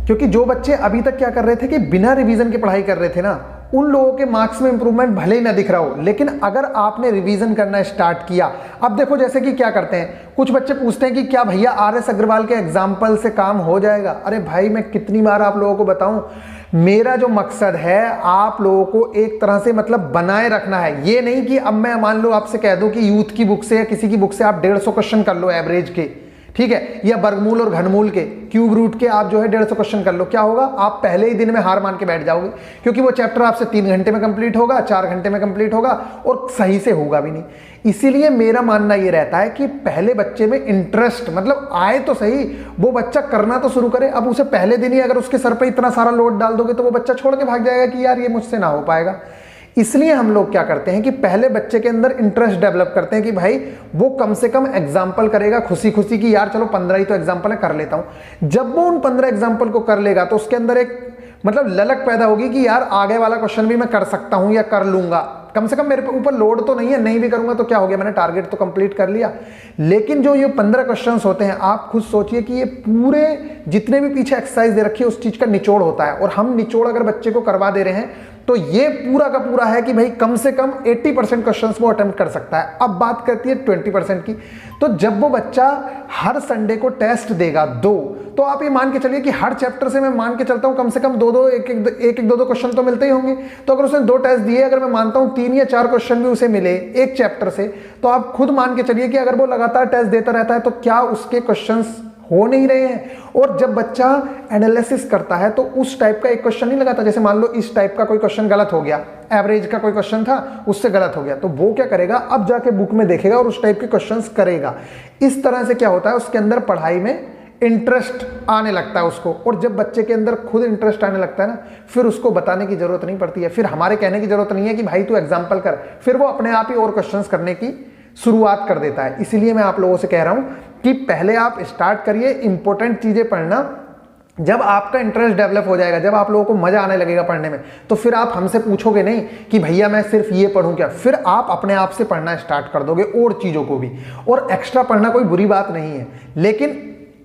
क्योंकि जो बच्चे अभी तक क्या कर रहे थे कि बिना रिवीजन के पढ़ाई कर रहे थे ना, उन लोगों के मार्क्स में इंप्रूवमेंट भले ही ना दिख रहा हो, लेकिन अगर आपने रिवीजन करना स्टार्ट किया, अब देखो जैसे कि क्या करते हैं, कुछ बच्चे पूछते हैं कि क्या भैया RS अग्रवाल के एग्जाम्पल से काम हो जाएगा। अरे भाई, मैं कितनी बार आप लोगों को बताऊं, मेरा जो मकसद है आप लोगों को एक तरह से मतलब बनाए रखना है। ये नहीं कि अब मैं मान लो आपसे कह दूं कि यूथ की बुक से या किसी की बुक से आप 150 क्वेश्चन कर लो एवरेज के, ठीक है, या वर्गमूल और घनमूल के, क्यूब रूट के आप जो है 150 क्वेश्चन कर लो। क्या होगा, आप पहले ही दिन में हार मान के बैठ जाओगे, क्योंकि वो चैप्टर आपसे 3 घंटे में कंप्लीट होगा, 4 घंटे में कंप्लीट होगा और सही से होगा भी नहीं। इसीलिए मेरा मानना ये रहता है कि पहले बच्चे में इंटरेस्ट मतलब आए तो सही, वो बच्चा करना तो शुरू करे। अब उसे पहले दिन ही अगर उसके सर पे इतना सारा लोड डाल दोगे तो वो बच्चा छोड़ के भाग जाएगा कि यार ये मुझसे ना हो पाएगा। इसलिए हम लोग क्या करते हैं कि पहले बच्चे के अंदर इंटरेस्ट डेवलप करते हैं कि भाई वो कम से कम एग्जाम्पल करेगा खुशी खुशी की, यार चलो 15 ही तो एग्जाम्पल है, कर लेता हूं। जब वो उन 15 एग्जाम्पल को कर लेगा तो उसके अंदर एक मतलब ललक पैदा होगी कि यार आगे वाला क्वेश्चन भी मैं कर सकता हूं या कर लूंगा, कम से कम मेरे ऊपर लोड तो नहीं है, नहीं भी करूंगा तो क्या हो गया, मैंने टारगेट तो कंप्लीट कर लिया। लेकिन जो ये 15 क्वेश्चंस होते हैं, आप खुद सोचिए कि ये पूरे जितने भी पीछे एक्सरसाइज दे रखी है उस चीज का निचोड़ होता है, और हम निचोड़ अगर बच्चे को करवा दे रहे हैं तो ये पूरा का पूरा है कि भाई कम से कम 80% क्वेश्चंस वो अटेम्प्ट कर सकता है। अब बात करती है 20% की, तो जब वो बच्चा हर संडे को टेस्ट देगा 2, तो आप ये मान के चलिए कि हर चैप्टर से मैं मान के चलता हूं कम से कम 2-2 एक 2-2 क्वेश्चन तो मिलते ही होंगे। तो अगर उसने 2 टेस्ट दिए, अगर मैं मानता हूं 3 या 4 क्वेश्चन भी उसे मिले एक चैप्टर से, तो आप खुद मान के चलिए कि अगर वो लगातार टेस्ट देता रहता है तो क्या उसके क्वेश्चंस हो नहीं रहे हैं। और जब बच्चा एनालिसिस करता है तो उस टाइप का एक क्वेश्चन नहीं लगाता, जैसे मान लो इस टाइप का कोई क्वेश्चन गलत हो गया, एवरेज का कोई क्वेश्चन था उससे गलत हो गया, तो वो क्या करेगा, अब जाके बुक में देखेगा और उस टाइप के क्वेश्चंस करेगा। इस तरह से क्या होता है, उसके अंदर पढ़ाई में इंटरेस्ट आने लगता है उसको। और जब बच्चे के अंदर खुद इंटरेस्ट आने लगता है ना, फिर उसको बताने की जरूरत नहीं पड़ती है, फिर हमारे कहने की जरूरत नहीं है कि भाई तू एग्जाम्पल कर, फिर वो अपने आप ही और क्वेश्चंस करने की शुरुआत कर देता है। इसीलिए मैं आप लोगों से कह रहा हूं कि पहले आप स्टार्ट करिए इंपॉर्टेंट चीजें पढ़ना। जब आपका इंटरेस्ट डेवलप हो जाएगा, जब आप लोगों को मजा आने लगेगा पढ़ने में, तो फिर आप हमसे पूछोगे नहीं कि भैया मैं सिर्फ ये पढ़ूं क्या, फिर आप अपने आप से पढ़ना स्टार्ट कर दोगे और चीजों को भी। और एक्स्ट्रा पढ़ना कोई बुरी बात नहीं है, लेकिन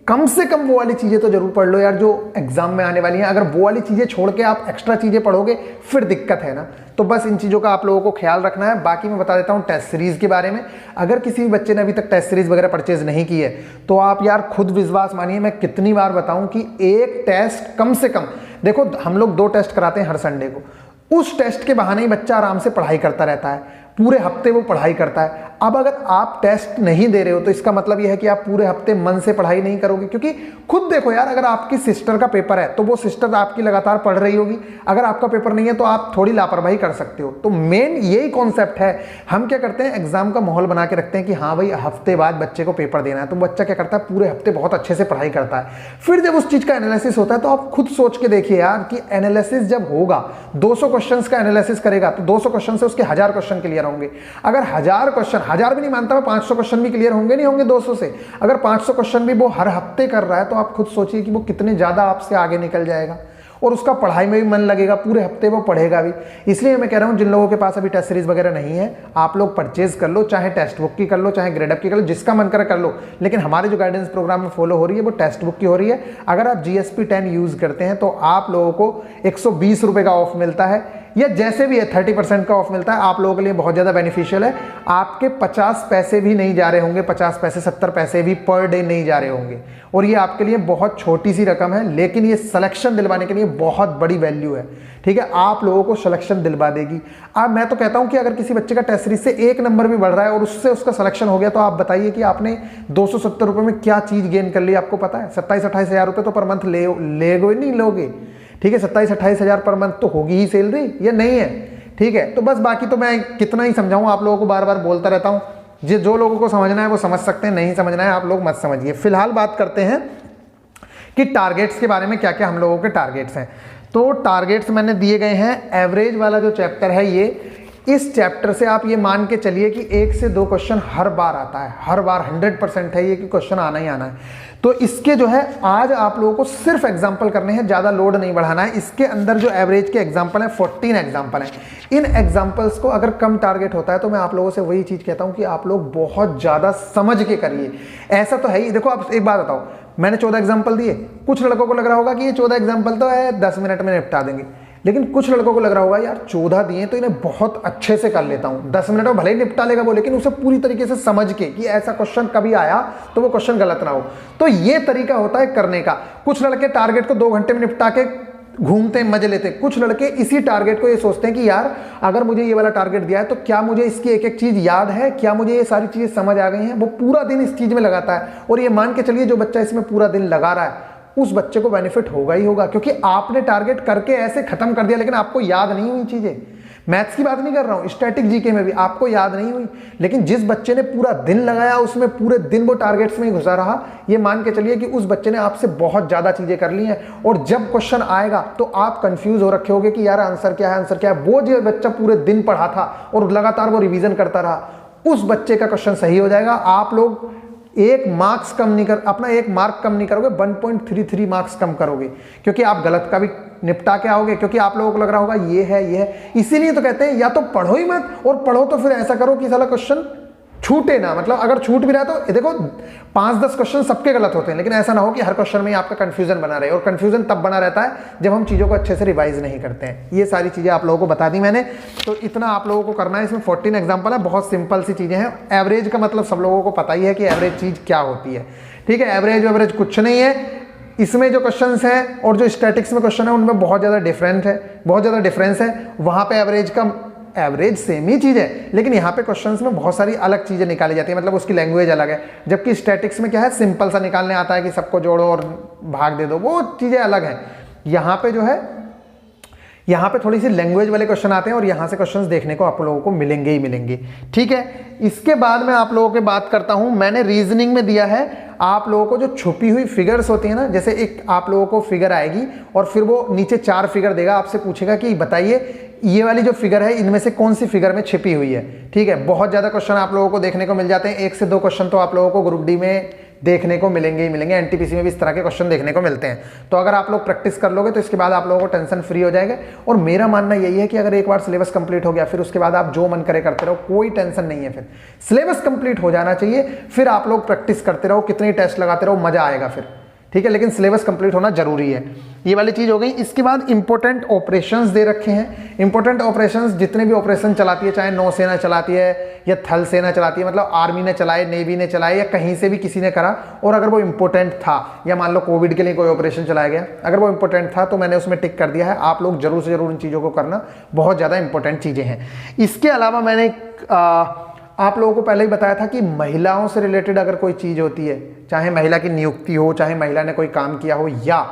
कम से कम वो वाली चीजें तो जरूर पढ़ लो यार जो एग्जाम में आने वाली हैं। अगर वो वाली चीजें छोड़ के आप एक्स्ट्रा चीजें पढ़ोगे फिर दिक्कत है ना। तो बस इन चीजों का आप लोगों को ख्याल रखना है। बाकी मैं बता देता हूं टेस्ट सीरीज के बारे में। अगर किसी भी बच्चे ने अभी तक टेस्ट सीरीज वगैरह परचेज नहीं की है तो आप यार खुद विश्वास मानिए, मैं कितनी बार बताऊं कि एक टेस्ट कम से कम, देखो हम लोग 2 टेस्ट कराते हैं हर संडे को, उस टेस्ट के बहाने ही बच्चा आराम से पढ़ाई करता रहता है, पूरे हफ्ते वो पढ़ाई करता है। अब अगर आप टेस्ट नहीं दे रहे हो तो इसका मतलब यह है कि आप पूरे हफ्ते मन से पढ़ाई नहीं करोगे। क्योंकि खुद देखो यार, अगर आपकी सिस्टर का पेपर है तो वो सिस्टर आपकी लगातार पढ़ रही होगी, अगर आपका पेपर नहीं है तो आप थोड़ी लापरवाही कर सकते हो। तो मेन यही कॉन्सेप्ट है। हम क्या करते हैं, एग्जाम का माहौल बना के रखते हैं कि हाँ भाई हफ्ते बाद बच्चे को पेपर देना है, तो बच्चा क्या करता है, पूरे हफ्ते बहुत अच्छे से पढ़ाई करता है। फिर जब उस चीज का एनालिसिस होता है तो आप खुद सोच के देखिए यार कि एनालिसिस जब होगा, 200 क्वेश्चन का एनालिसिस करेगा तो 200 क्वेश्चन से उसके 1000 क्वेश्चन क्लियर होंगे। अगर 1000 क्वेश्चन, 1000 भी नहीं मानता मैं, 500 क्वेश्चन भी क्लियर होंगे, नहीं होंगे 200 से। अगर 500 क्वेश्चन भी वो हर हफ्ते कर रहा है तो आप खुद सोचिए कि वो कितने ज्यादा आपसे आगे निकल जाएगा और उसका पढ़ाई में भी मन लगेगा, पूरे हफ्ते वो पढ़ेगा भी। इसलिए मैं कह रहा हूं जिन लोगों के पास अभी टेस्ट सीरीज वगैरह नहीं है, आप लोग परचेज कर लो, चाहे टेक्स्ट बुक की कर लो, चाहे ग्रेड अप की कर लो, जिसका मन करे कर लो। लेकिन हमारे जो गाइडेंस प्रोग्राम में फॉलो हो रही है वो टेक्स्ट बुक की हो रही है। अगर आप GSP 10 यूज करते हैं तो आप लोगों को 120 रुपए का ऑफ मिलता है, या जैसे भी है 30% का ऑफ मिलता है। आप लोगों के लिए बहुत ज्यादा बेनिफिशियल है। आपके 50 पैसे भी नहीं जा रहे होंगे, 50 पैसे 70 पैसे भी पर डे नहीं जा रहे होंगे, और ये आपके लिए बहुत छोटी सी रकम है, लेकिन ये सिलेक्शन दिलवाने के लिए बहुत बड़ी वैल्यू है। ठीक है, आप लोगों को सिलेक्शन दिलवा देगी। अब मैं तो कहता हूं कि अगर किसी बच्चे का टेस्ट सीरीज से 1 नंबर भी बढ़ रहा है और उससे उसका सिलेक्शन हो गया, तो आप बताइए कि आपने 270 रुपए में क्या चीज गेन कर ली। आपको पता है 27-28 हज़ार रुपए तो पर मंथ लेगो नहीं लोगे। ठीक है, 27-28 हज़ार पर मंथ तो होगी ही सैलरी, ये नहीं है। ठीक है, तो बस बाकी तो मैं कितना ही समझाऊं, आप लोगों को बार बार बोलता रहता हूं। जो लोगों को समझना है वो समझ सकते हैं, नहीं समझना है आप लोग मत समझिए। फिलहाल बात करते हैं कि टारगेट्स के बारे में, क्या क्या हम लोगों के टारगेट्स हैं। तो टारगेट्स मैंने दिए गए हैं। एवरेज वाला जो चैप्टर है ये इस चैप्टर से आप ये मान के चलिए कि 1 से 2 क्वेश्चन हर बार आता है, हर बार 100% है ये कि क्वेश्चन आना ही आना है। तो इसके जो है आज आप लोगों को सिर्फ एग्जाम्पल करने हैं, ज़्यादा लोड नहीं बढ़ाना है। इसके अंदर जो एवरेज के एग्जाम्पल हैं 14 एग्जाम्पल हैं। इन एग्जाम्पल्स को अगर कम टारगेट होता है तो मैं आप लोगों से वही चीज़ कहता हूँ कि आप लोग बहुत ज़्यादा समझ के करिए। ऐसा तो है ही, देखो आप एक बात बताओ, मैंने 14 एग्जाम्पल दिए, कुछ लड़कों को लग रहा होगा कि ये 14 एग्जाम्पल तो है 10 मिनट में निपटा देंगे, लेकिन कुछ लड़कों को लग रहा होगा यार 14 दिए तो इन्हें बहुत अच्छे से कर लेता हूं, 10 मिनट में भले ही निपटा लेगा वो, लेकिन उसे पूरी तरीके से समझ के कि ऐसा क्वेश्चन कभी आया तो वो क्वेश्चन गलत ना हो। तो ये तरीका होता है करने का। कुछ लड़के टारगेट को 2 घंटे में निपटा के घूमते हैं, मजे लेते हैं। कुछ लड़के इसी टारगेट को ये सोचते हैं कि यार अगर मुझे ये वाला टारगेट दिया है तो क्या मुझे इसकी एक एक चीज याद है, क्या मुझे ये सारी चीजें समझ आ गई हैं। वो पूरा दिन इस चीज में लगाता है, और ये मान के चलिए जो बच्चा इसमें पूरा दिन लगा रहा है उस बच्चे को बेनिफिट होगा ही होगा, क्योंकि आपने टारगेट करके ऐसे खत्म कर दिया लेकिन आपको याद नहीं हुई चीजें। मैथ्स की बात नहीं कर रहा हूं, स्टैटिक जीके में भी आपको याद नहीं हुई, लेकिन जिस बच्चे ने पूरा दिन लगाया उसमें पूरे दिन वो टारगेट्स में ही घुसा रहा, ये मान के चलिए कि उस बच्चे ने आपसे बहुत ज्यादा चीजें कर ली हैं। और जब क्वेश्चन आएगा तो आप कंफ्यूज हो रखे होगे कि यार आंसर क्या है, आंसर क्या है। वो जो बच्चा पूरे दिन पढ़ा था और लगातार वो रिवीजन करता रहा, उस बच्चे का क्वेश्चन सही हो जाएगा। आप लोग एक मार्क्स कम नहीं कर, अपना 1 मार्क कम नहीं करोगे, 1.33 मार्क्स कम करोगे, क्योंकि आप गलत का भी निपटा के आओगे, क्योंकि आप लोगों को लग रहा होगा ये है। इसीलिए तो कहते हैं या तो पढ़ो ही मत, और पढ़ो तो फिर ऐसा करो कि साला क्वेश्चन छूटे ना। मतलब अगर छूट भी रहा है तो देखो 5-10 क्वेश्चन सबके गलत होते हैं, लेकिन ऐसा ना हो कि हर क्वेश्चन में आपका कंफ्यूजन बना रहे। और कंफ्यूजन तब बना रहता है जब हम चीज़ों को अच्छे से रिवाइज नहीं करते हैं। ये सारी चीज़ें आप लोगों को बता दी मैंने, तो इतना आप लोगों को करना है। इसमें 14 एग्जाम्पल है, बहुत सिंपल सी चीज़ें हैं। एवरेज का मतलब सब लोगों को पता ही है कि एवरेज चीज़ क्या होती है, ठीक है। एवरेज कुछ नहीं है। इसमें जो क्वेश्चंस हैं और जो स्टैटिक्स में क्वेश्चन है उनमें बहुत ज़्यादा डिफरेंस है। वहाँ पे एवरेज सेम ही चीज़ है, लेकिन यहाँ पे क्वेश्चंस में बहुत सारी अलग चीज़ें निकाली जाती है, मतलब उसकी लैंग्वेज अलग है। जबकि स्टैटिक्स में क्या है, सिंपल सा निकालने आता है कि सबको जोड़ो और भाग दे दो, वो चीज़ें अलग हैं। यहाँ पे जो है, यहाँ पे थोड़ी सी लैंग्वेज वाले क्वेश्चन आते हैं, और यहाँ से क्वेश्चंस देखने को आप लोगों को मिलेंगे ही मिलेंगे, ठीक है। इसके बाद मैं आप लोगों की बात करता हूँ, मैंने रीजनिंग में दिया है आप लोगों को जो छुपी हुई फिगर्स होती है ना, जैसे एक आप लोगों को फिगर आएगी और फिर वो नीचे 4 फिगर देगा, आपसे पूछेगा कि बताइए ये वाली जो फिगर है इनमें से कौन सी फिगर में छिपी हुई है, ठीक है। बहुत ज़्यादा क्वेश्चन आप लोगों को देखने को मिल जाते हैं, 1 से 2 क्वेश्चन तो आप लोगों को ग्रुप डी में देखने को मिलेंगे ही मिलेंगे। एनटीपीसी में भी इस तरह के क्वेश्चन देखने को मिलते हैं। तो अगर आप लोग प्रैक्टिस कर लोगे तो इसके बाद आप लोगों को टेंशन फ्री हो जाएगा। और मेरा मानना यही है कि अगर एक बार सिलेबस कंप्लीट हो गया फिर उसके बाद आप जो मन करे करते रहो, कोई टेंशन नहीं है। फिर सिलेबस कंप्लीट हो जाना चाहिए, फिर आप लोग प्रैक्टिस करते रहो, कितने टेस्ट लगाते रहो, मजा आएगा फिर, ठीक है। लेकिन सिलेबस कंप्लीट होना जरूरी है। ये वाली चीज हो गई। इसके बाद इंपॉर्टेंट ऑपरेशंस दे रखे हैं। इंपॉर्टेंट ऑपरेशंस जितने भी ऑपरेशन चलाती है, चाहे नौसेना चलाती है या थल सेना चलाती है, मतलब आर्मी ने चलाए, नेवी ने चलाए, या कहीं से भी किसी ने करा, और अगर वो इंपॉर्टेंट था, या मान लो कोविड के लिए कोई ऑपरेशन चलाया गया, अगर वो इंपॉर्टेंट था तो मैंने उसमें टिक कर दिया है। आप लोग जरूर से जरूर इन चीज़ों को करना, बहुत ज़्यादा इंपॉर्टेंट चीज़ें हैं। इसके अलावा मैंने आप लोगों को पहले ही बताया था कि महिलाओं से रिलेटेड अगर कोई चीज़ होती है, चाहे महिला की नियुक्ति हो, चाहे महिला ने कोई काम किया हो, या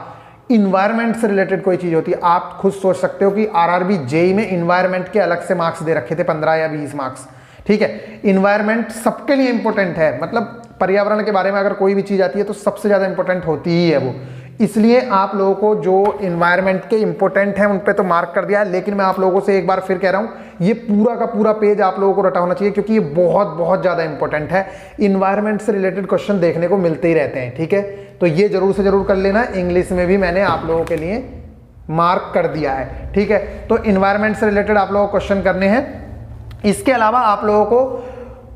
इन्वायरमेंट से रिलेटेड कोई चीज़ होती है, आप खुद सोच सकते हो कि आरआरबी जेई में इन्वायरमेंट के अलग से मार्क्स दे रखे थे, 15 या 20 मार्क्स, ठीक है। इन्वायरमेंट सबके लिए इंपॉर्टेंट है, मतलब पर्यावरण के बारे में अगर कोई भी चीज़ आती है तो सबसे ज़्यादा इंपॉर्टेंट होती ही है वो। इसलिए आप लोगों को जो इन्वायरमेंट के इंपॉर्टेंट हैं उन पे तो मार्क कर दिया है, लेकिन मैं आप लोगों से एक बार फिर कह रहा हूँ, ये पूरा का पूरा पेज आप लोगों को रटा होना चाहिए, क्योंकि ये बहुत बहुत ज़्यादा इंपॉर्टेंट है। इन्वायरमेंट से रिलेटेड क्वेश्चन देखने को मिलते ही रहते हैं, ठीक है। तो ये जरूर से जरूर कर लेना। इंग्लिश में भी मैंने आप लोगों के लिए मार्क कर दिया है, ठीक है। तो इन्वायरमेंट से रिलेटेड आप लोगों को क्वेश्चन करने हैं। इसके अलावा आप लोगों को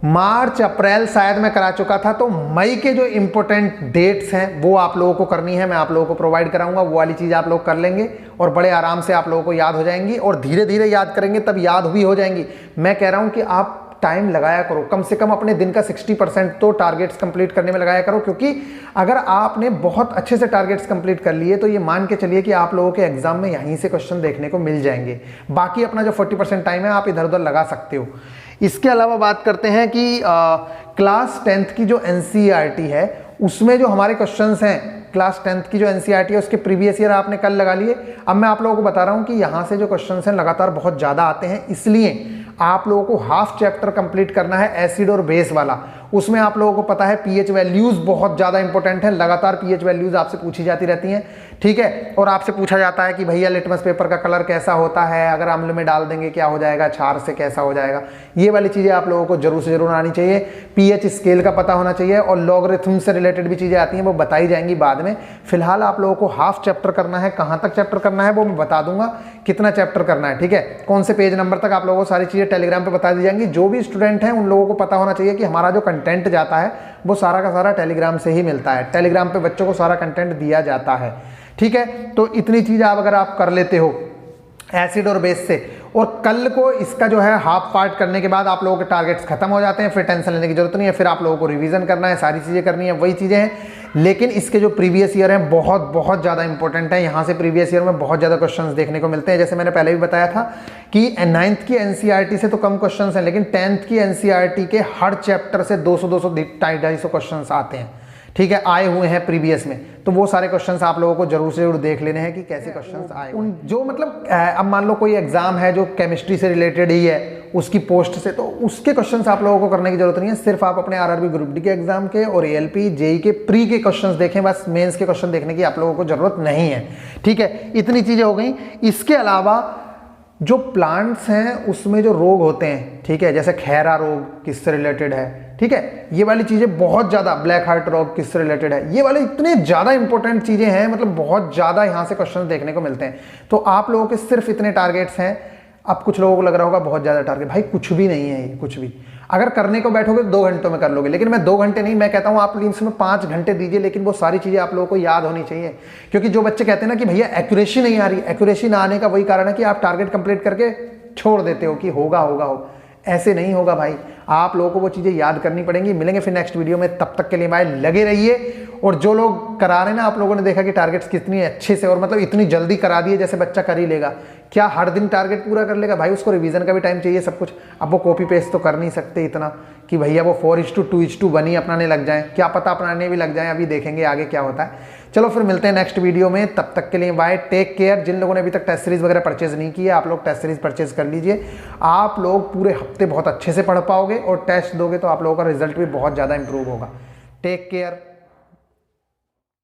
मार्च अप्रैल शायद मैं करा चुका था, तो मई के जो इंपॉर्टेंट डेट्स हैं वो आप लोगों को करनी है, मैं आप लोगों को प्रोवाइड कराऊंगा। वो वाली चीज़ आप लोग कर लेंगे और बड़े आराम से आप लोगों को याद हो जाएंगी, और धीरे धीरे याद करेंगे तब याद भी हो जाएंगी। मैं कह रहा हूं कि आप टाइम लगाया करो, कम से कम अपने दिन का 60% तो टारगेट्स कंप्लीट करने में लगाया करो, क्योंकि अगर आपने बहुत अच्छे से टारगेट्स कंप्लीट कर लिए तो ये मान के चलिए कि आप लोगों के एग्जाम में यहीं से क्वेश्चन देखने को मिल जाएंगे। बाकी अपना जो 40% टाइम है आप इधर उधर लगा सकते हो। इसके अलावा बात करते हैं कि क्लास 10th की जो एनसीईआरटी है उसमें जो हमारे क्वेश्चंस हैं, क्लास 10th की जो एनसीईआरटी है उसके प्रीवियस ईयर आपने कल लगा लिए। अब मैं आप लोगों को बता रहा हूं कि यहाँ से जो क्वेश्चंस हैं लगातार बहुत ज़्यादा आते हैं, इसलिए आप लोगों को हाफ चैप्टर कंप्लीट करना है एसिड और बेस वाला। उसमें आप लोगों को पता है पीएच वैल्यूज बहुत ज़्यादा इंपॉर्टेंट है, लगातार पीएच वैल्यूज आपसे पूछी जाती रहती हैं। ठीक है। और आपसे पूछा जाता है कि भैया लिटमस पेपर का कलर कैसा होता है, अगर अम्ल में डाल देंगे क्या हो जाएगा, क्षार से कैसा हो जाएगा। ये वाली चीज़ें आप लोगों को जरूर से जरूर आनी चाहिए। पीएच स्केल का पता होना चाहिए और लॉगरिथम से रिलेटेड भी चीज़ें आती हैं, वो बताई जाएंगी बाद में। फिलहाल आप लोगों को हाफ चैप्टर करना है, कहाँ तक चैप्टर करना है वो मैं बता दूंगा, कितना चैप्टर करना है, ठीक है। कौन से पेज नंबर तक आप लोगों को सारी चीज़ें टेलीग्राम पर बता दी जाएंगी। जो भी स्टूडेंट हैं उन लोगों को पता होना चाहिए कि हमारा जो कंटेंट जाता है वो सारा का सारा टेलीग्राम से ही मिलता है। टेलीग्राम पे बच्चों को सारा कंटेंट दिया जाता है, ठीक है। तो इतनी चीज़ आप अगर आप कर लेते हो एसिड और बेस से, और कल को इसका जो है हाफ पार्ट करने के बाद आप लोगों के टारगेट्स खत्म हो जाते हैं, फिर टेंशन लेने की जरूरत नहीं है, फिर आप लोगों को रिवीजन करना है, सारी चीज़ें करनी है, वही चीज़ें हैं। लेकिन इसके जो प्रीवियस ईयर हैं बहुत ज़्यादा इंपॉर्टेंट है। यहाँ से प्रीवियस ईयर में बहुत ज़्यादा क्वेश्चंस देखने को मिलते हैं। जैसे मैंने पहले भी बताया था कि 9th की एनसीईआरटी से तो कम क्वेश्चंस हैं, लेकिन 10th की एनसीईआरटी के हर चैप्टर से 200 250 क्वेश्चंस आते हैं, ठीक है, आए हुए हैं प्रीवियस में। तो वो सारे क्वेश्चंस आप लोगों को जरूर से जरूर देख लेने हैं कि कैसे क्वेश्चंस आए। जो मतलब अब मान लो कोई एग्जाम है जो केमिस्ट्री से रिलेटेड ही है, उसकी पोस्ट से, तो उसके क्वेश्चंस आप लोगों को करने की जरूरत नहीं है। सिर्फ आप अपने आरआरबी ग्रुप डी के एग्जाम के और एएलपी जेई के प्री के क्वेश्चंस देखें, बस मेंस के क्वेश्चन देखने की आप लोगों को जरूरत नहीं है, ठीक है। इतनी चीजें हो गई। इसके अलावा जो प्लांट्स हैं उसमें जो रोग होते हैं, ठीक है, जैसे खैरा रोग किससे रिलेटेड है, ठीक है, ये वाली चीज़ें बहुत ज़्यादा, ब्लैक हार्ट रोग किससे रिलेटेड है, ये वाले इतने ज़्यादा इंपॉर्टेंट चीज़ें हैं, मतलब बहुत ज़्यादा यहाँ से क्वेश्चन देखने को मिलते हैं। तो आप लोगों के सिर्फ इतने टारगेट्स हैं। अब कुछ लोगों को लग रहा होगा बहुत ज़्यादा टारगेट, भाई कुछ भी नहीं है ये, कुछ भी। अगर करने को बैठोगे तो 2 घंटों में कर लोगे, लेकिन मैं 2 घंटे नहीं, मैं कहता हूँ आप इसमें 5 घंटे दीजिए, लेकिन वो सारी चीज़ें आप लोगों को याद होनी चाहिए। क्योंकि जो बच्चे कहते हैं ना कि भैया एक्यूरेसी नहीं आ रही, एक्यूरेसी ना आने का वही कारण है कि आप टारगेट कंप्लीट करके छोड़ देते हो कि होगा होगा हो। ऐसे नहीं होगा भाई, आप लोगों को वो चीज़ें याद करनी पड़ेंगी। मिलेंगे फिर नेक्स्ट वीडियो में, तब तक के लिए भाई लगे रहिए। और जो लोग करा रहे हैं ना, आप लोगों ने देखा कि टारगेट्स कितनी अच्छे से और मतलब इतनी जल्दी करा दिए, जैसे बच्चा कर ही लेगा। क्या हर दिन टारगेट पूरा कर लेगा? भाई उसको रिवीजन का भी टाइम चाहिए, सब कुछ। अब वो कॉपी पेस्ट तो कर नहीं सकते इतना कि भैया वो 4:2:1 ही अपनाने लग जाएं। क्या पता अपनाने भी लग जाएं, अभी देखेंगे आगे क्या होता है। चलो फिर मिलते हैं नेक्स्ट वीडियो में, तब तक के लिए बाय, टेक केयर। जिन लोगों ने अभी तक टेस्ट सीरीज वगैरह परचेज नहीं किया, आप लोग टेस्ट सीरीज परचेज कर लीजिए। आप लोग पूरे हफ्ते बहुत अच्छे से पढ़ पाओगे और टेस्ट दोगे तो आप लोगों का रिजल्ट भी बहुत ज़्यादा इंप्रूव होगा। Take care.